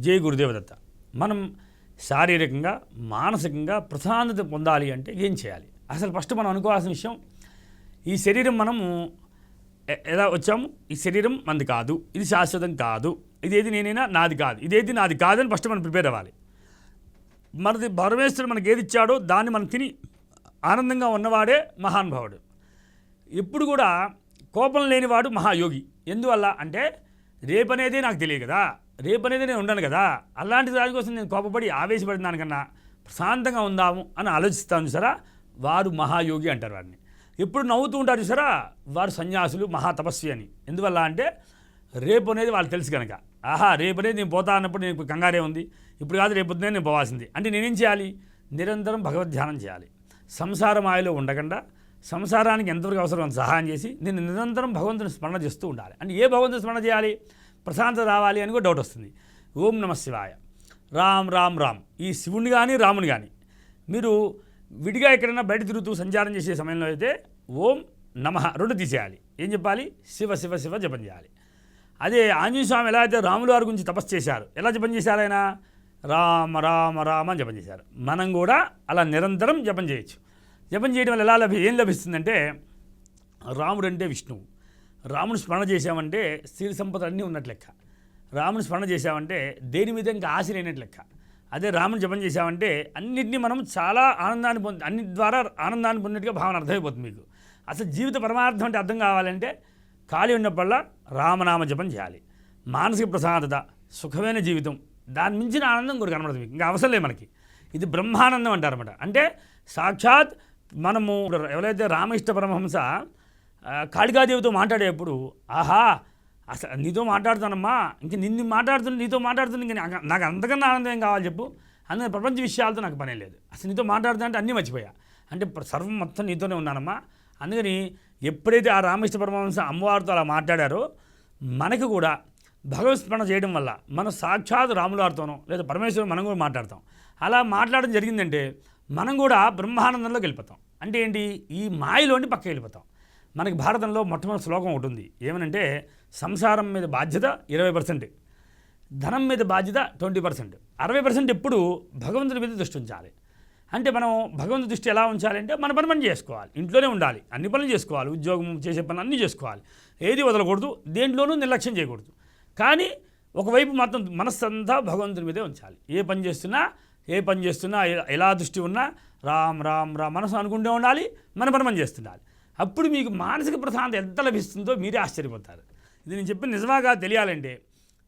జై గురుదేవదత్త. మనం శారీరకంగా మానసికంగా ప్రశాంతత పొందాలి అంటే ఏం చేయాలి? అసలు ఫస్ట్ మనం అనుకోవాల్సిన విషయం, ఈ శరీరం మనము ఎలా వచ్చాము, ఈ శరీరం మనది కాదు, ఇది శాశ్వతం కాదు, ఇదేది నేనైనా నాది కాదు, ఇదేది నాది కాదని ఫస్ట్ మనం ప్రిపేర్ అవ్వాలి. మనది పరమేశ్వరుడు మనకి ఏది ఇచ్చాడో దాన్ని మనం తిని ఆనందంగా ఉన్నవాడే మహానుభావుడు. ఎప్పుడు కూడా కోపం లేనివాడు మహాయోగి. ఎందువల్ల అంటే రేపనేదే నాకు తెలియదు కదా, రేపనేది నేను ఉండను కదా, అలాంటి దానికోసం నేను కోపపడి ఆవేశపడిన దానికన్నా ప్రశాంతంగా ఉందాము అని ఆలోచిస్తాను చూసారా, వారు మహాయోగి అంటారు వారిని. ఎప్పుడు నవ్వుతూ ఉంటారు చూసారా, వారు సన్యాసులు, మహాతపస్వి అని. ఎందువల్ల అంటే రేపు అనేది వాళ్ళు తెలుసు కనుక, ఆహా రేపు అనేది నేను పోతా అన్నప్పుడు నేను కంగారే ఉంది, ఇప్పుడు కాదు రేపు పొద్దునే నేను పోవాల్సింది అంటే నేనేం చేయాలి? నిరంతరం భగవద్ధ్యానం చేయాలి. సంసార మాయలో ఉండకుండా సంసారానికి ఎంతవరకు అవసరం అంత సహాయం చేసి నేను నిరంతరం భగవంతుని స్మరణ చేస్తూ ఉండాలి. అంటే ఏ భగవంతుని స్మరణ చేయాలి? ప్రశాంతత రావాలి అని కూడా డౌట్ వస్తుంది. ఓం నమ శివాయ, రామ్ రామ్ రామ్. ఈ శివుని కానీ రాముని కానీ మీరు విడిగా ఎక్కడైనా బయట తిరుగుతూ సంచారం చేసే సమయంలో అయితే ఓం నమః రెండు తీసేయాలి. ఏం చెప్పాలి? శివ శివ శివ జపం చేయాలి. అదే ఆంజనేయ స్వామి ఎలా అయితే రాముల వారి గురించి తపస్సు చేశారు, ఎలా జపం చేశారు ఆయన? రామ రామ రామ అని జపం చేశారు. మనం కూడా అలా నిరంతరం జపం చేయొచ్చు. జపం చేయడం వల్ల ఎలా ఏం లభిస్తుందంటే, రాముడు అంటే విష్ణువు, రాముని స్మరణ చేశామంటే సిరి సంపదలు అన్నీ ఉన్నట్లు లెక్క. రాముని స్మరణ చేశామంటే దేని మీద ఇంకా ఆశ లేనట్లు లెక్క. అదే రాముని జపం చేశామంటే అన్నింటినీ మనం చాలా ఆనందాన్ని అన్ని ద్వారా ఆనందాన్ని పొందినట్టుగా భావన అర్థమైపోతుంది మీకు. అసలు జీవిత పరమార్థం అంటే అర్థం కావాలంటే ఖాళీ ఉన్నప్పుడల్లా రామనామ జపం చేయాలి. మానసిక ప్రశాంతత, సుఖమైన జీవితం, దాని మించిన ఆనందం కూడా కనబడదు మీకు, ఇంకా అవసరం లేదు మనకి. ఇది బ్రహ్మానందం అంటారన్నమాట. అంటే సాక్షాత్ మనము ఎవరైతే రామఇష్ట పరమహంస కాళికాదేవితో మాట్లాడేప్పుడు, ఆహా అసలు నీతో మాట్లాడుతానమ్మా, ఇంక నిన్ను మాట్లాడుతున్నా, నీతో మాట్లాడుతున్నా, ఇంక నాకు అంతకన్నా ఆనందం ఏం కావాలి చెప్పు, అందుకని ప్రపంచ విషయాలతో నాకు పనే లేదు, అసలు నీతో మాట్లాడుతా అంటే అన్నీ మర్చిపోయా, అంటే సర్వం మొత్తం నీతోనే ఉన్నానమ్మా. అందుకని ఎప్పుడైతే ఆ రామఇష్ట పరమహంస అమ్మవారితో అలా మాట్లాడారో, మనకు కూడా భగవత్ స్మరణ చేయడం వల్ల మనం సాక్షాత్ రాములారితోనో లేదా పరమేశ్వరుడు మనం కూడా మాట్లాడతాం. అలా మాట్లాడడం జరిగిందంటే మనం కూడా బ్రహ్మానందంలోకి వెళ్ళిపోతాం. అంటే ఏంటి? ఈ మాయలోని పక్కకి వెళ్ళిపోతాం. మనకి భారతంలో మొట్టమొదటి శ్లోకం ఒకటి ఉంది. ఏమనంటే, సంసారం మీద బాధ్యత 20%, ధనం మీద బాధ్యత 20%, 60% ఎప్పుడు భగవంతుడి మీద దృష్టి ఉంచాలి. అంటే మనం భగవంతుడి దృష్టి ఎలా ఉంచాలంటే మన పని చేసుకోవాలి, ఇంట్లోనే ఉండాలి, అన్ని పనులు చేసుకోవాలి, ఉద్యోగం చేసే పనులు అన్నీ చేసుకోవాలి, ఏది వదలకూడదు, దేంట్లోనూ నిర్లక్ష్యం చేయకూడదు. కానీ ఒకవైపు మాత్రం మనస్సంతా భగవంతుడి మీదే ఉంచాలి. ఏ పని చేస్తున్నా ఎలా దృష్టి ఉన్నా రామ్ రామ్ రామ్ మనసు అనుకుంటూ ఉండాలి, మన పని చేస్తుండాలి. అప్పుడు మీకు మానసిక ప్రశాంతత ఎంత లభిస్తుందో మీరే ఆశ్చర్యపోతారు. ఇది నేను చెప్పిన నిజమాగా తెలియాలంటే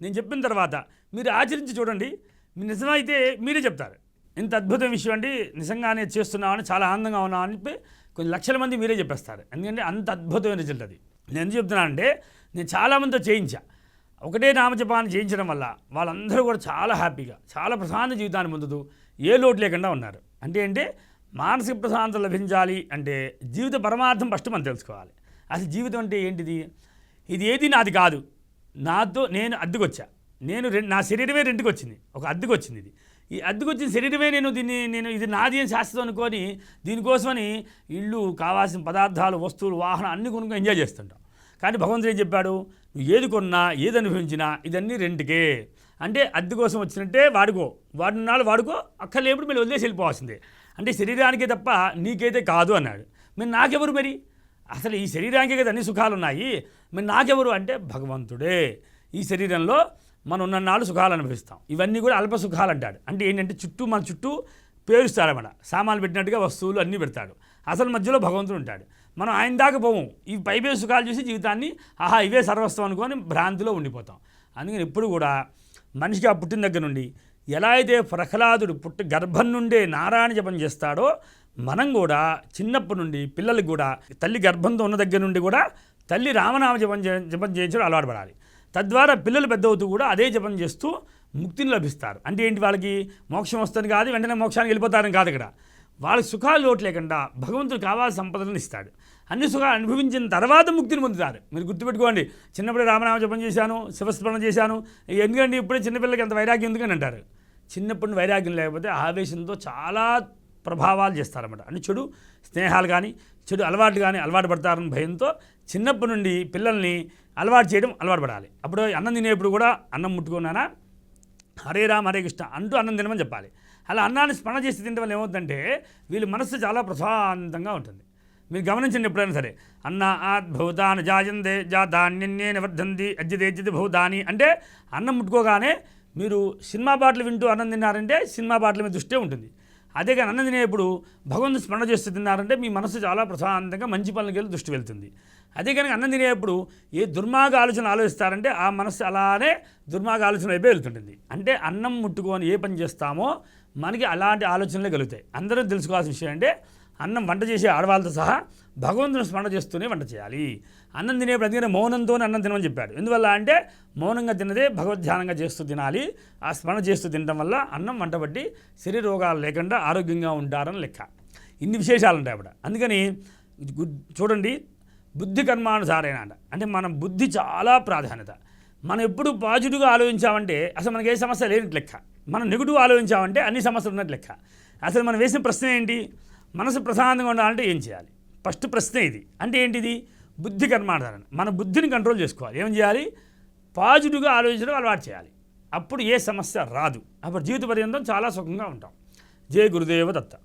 నేను చెప్పిన తర్వాత మీరు ఆచరించి చూడండి, మీ నిజమైతే మీరే చెప్తారు, ఇంత అద్భుతమైన విషయం అండి, నిజంగానే చేస్తున్నామని, చాలా ఆనందంగా ఉన్నామని చెప్పి కొన్ని లక్షల మంది మీరే చెప్పేస్తారు. ఎందుకంటే అంత అద్భుతమైన రిజల్ట్ అది. నేను ఎందుకు చెప్తున్నానంటే, నేను చాలామందితో చేయించా. ఒకటే నామజపాన్ని చేయించడం వల్ల వాళ్ళందరూ కూడా చాలా హ్యాపీగా, చాలా ప్రశాంత జీవితాన్ని పొందుతూ ఏ లోటు లేకుండా ఉన్నారు. అంటే మానసిక ప్రశాంతత లభించాలి అంటే జీవిత పరమార్థం ఫస్ట్ మనం తెలుసుకోవాలి. అసలు జీవితం అంటే ఏంటిది? ఇది ఏది నాది కాదు, నేను అద్దెకొచ్చా, నా శరీరమే రెంట్కి వచ్చింది, ఒక అద్దెకు వచ్చింది. ఈ అద్దెకొచ్చిన శరీరమే నేను ఇది నాది అని శాశ్వతం అనుకొని దీనికోసమని ఇల్లు, కావాల్సిన పదార్థాలు, వస్తువులు, వాహనం అన్నీ కొనుక్కొని ఎంజాయ్ చేస్తుంటాం. కానీ భగవంతుడు ఏం చెప్పాడు? నువ్వు ఏది కొన్నా, ఏది అనుభవించినా ఇదన్నీ రెంట్కే. అంటే అద్దె కోసం వచ్చినట్టే వాడున్నాళ్ళు వాడుకో, అక్కర్లేప్పుడు మీరు వదిలేసి వెళ్ళిపోవాల్సిందే. అంటే శరీరానికే తప్ప నీకైతే కాదు అన్నాడు. మరి నాకెవరు? మరి అసలు ఈ శరీరానికే కదా అన్ని సుఖాలు ఉన్నాయి, మరి నాకెవరు అంటే భగవంతుడే. ఈ శరీరంలో మనం ఉన్నన్నాళ్ళు సుఖాలు అనుభవిస్తాం, ఇవన్నీ కూడా అల్ప సుఖాలు అంటాడు. అంటే ఏంటంటే మన చుట్టూ పేరుస్తాడన్నమాట, సామాన్లు పెట్టినట్టుగా వస్తువులు అన్నీ పెడతాడు, అసలు మధ్యలో భగవంతుడు ఉంటాడు. మనం ఆయన దాకా పోము, ఈ పైపే సుఖాలు చూసి జీవితాన్ని ఆహా ఇవే సర్వస్వం అనుకొని భ్రాంతిలో ఉండిపోతాం. అందుకని ఎప్పుడు కూడా మనిషిగా పుట్టిన దగ్గర నుండి ఎలా అయితే ప్రహ్లాదుడు గర్భం నుండే నారాయణ జపం చేస్తాడో, మనం కూడా చిన్నప్పటి నుండి పిల్లలకి కూడా తల్లి గర్భంతో ఉన్న దగ్గర నుండి కూడా తల్లి రామనామ జపం చేయించడం అలవాటు పడాలి. తద్వారా పిల్లలు పెద్దవుతూ కూడా అదే జపం చేస్తూ ముక్తిని లభిస్తారు. అంటే ఏంటి? వాళ్ళకి మోక్షం వస్తుంది కాదు, వెంటనే మోక్షానికి వెళ్ళిపోతారని కాదు. ఇక్కడ వాళ్ళకి సుఖాలు లోటు లేకుండా భగవంతుడు కావాల్సిన సంపదలను ఇస్తాడు. అన్ని సుఖాలు అనుభవించిన తర్వాత ముక్తిని పొందుతారు. మీరు గుర్తుపెట్టుకోండి, చిన్నప్పుడే రామనామ జపం చేశాను, శివస్మరణ చేశాను, ఎందుకంటే ఇప్పుడే చిన్నపిల్లలకి అంత వైరాగ్యం ఎందుకని అంటారు. చిన్నప్పుడు వైరాగ్యం లేకపోతే ఆవేశంతో చాలా ప్రభావాలు చేస్తారన్నమాట. అంటే చెడు స్నేహాలు కానీ, చెడు అలవాట్లు కానీ అలవాటు పడతారని భయంతో చిన్నప్పటి నుండి పిల్లల్ని అలవాటు పడాలి. అప్పుడు అన్నం తినేప్పుడు కూడా అన్నం ముట్టుకున్నానా హరే రామ హరే కృష్ణ అంటూ అన్నం తినమని చెప్పాలి. అలా అన్నాన్ని స్మరణ చేసి తినడం వల్ల ఏమవుతుందంటే వీళ్ళ మనస్సు చాలా ప్రశాంతంగా ఉంటుంది. మీరు గమనించండి ఎప్పుడైనా సరే, అన్నాత్ భూతాని జాయంతే జాతాన్యన్యేన వర్ధంతి అజ్యతే భూతాని అంటే అన్నం ముట్టుకోగానే మీరు సినిమా పాటలు వింటూ అన్నం తిన్నారంటే సినిమా పాటల మీద దృష్టే ఉంటుంది. అదే కానీ అన్నం తినేప్పుడు భగవంతుని స్మరణ చేస్తూ తిన్నారంటే మీ మనసు చాలా ప్రశాంతంగా మంచి పనులకి వెళ్ళి దృష్టి వెళ్తుంది. అదే కనుక అన్నం తినేప్పుడు ఏ దుర్మార్గ ఆలోచన ఆలోచిస్తారంటే ఆ మనసు అలానే దుర్మార్గ ఆలోచన వైపే వెళ్తుంటుంది. అంటే అన్నం ముట్టుకొని ఏ పని చేస్తామో మనకి అలాంటి ఆలోచనలే కలుగుతాయి. అందరూ తెలుసుకోవాల్సిన విషయం అంటే అన్నం వంట చేసే ఆడవాళ్ళతో సహా భగవంతుని స్మరణ చేస్తూనే వంట చేయాలి. అన్నం తినేప్పుడు అందుకనే మౌనంతోనే అన్నం తినమని చెప్పాడు. ఎందువల్ల అంటే మౌనంగా తిన్నదే భగవద్ధ్యానంగా చేస్తూ తినాలి. ఆ స్మరణ చేస్తూ తినడం వల్ల అన్నం వంట పట్టి శరీర రోగాలు లేకుండా ఆరోగ్యంగా ఉంటారని లెక్క. ఇన్ని విశేషాలు ఉంటాయి అప్పుడు. అందుకని చూడండి, బుద్ధి కర్మానుసారైన అంటే మన బుద్ధి చాలా ప్రాధాన్యత. మనం ఎప్పుడు పాజిటివ్గా ఆలోచించామంటే అసలు మనకి ఏ సమస్య లేనట్టు లెక్క. మనం నెగిటివ్ ఆలోచించామంటే అన్ని సమస్యలు ఉన్నట్టు లెక్క. అసలు మనం వేసిన ప్రశ్న ఏంటి? మనసు ప్రశాంతంగా ఉండాలంటే ఏం చేయాలి? ఫస్ట్ ప్రశ్న ఇది. అంటే ఏంటిది? బుద్ధి కర్మానుసారం. మన బుద్ధిని కంట్రోల్ చేసుకోవాలి. ఏం చేయాలి? పాజిటివ్గా ఆలోచించడం అలవాటు చేయాలి. అప్పుడు ఏ సమస్య రాదు. అప్పుడు జీవిత పర్యంతం చాలా సుఖంగా ఉంటాం. జయ గురుదేవ దత్త.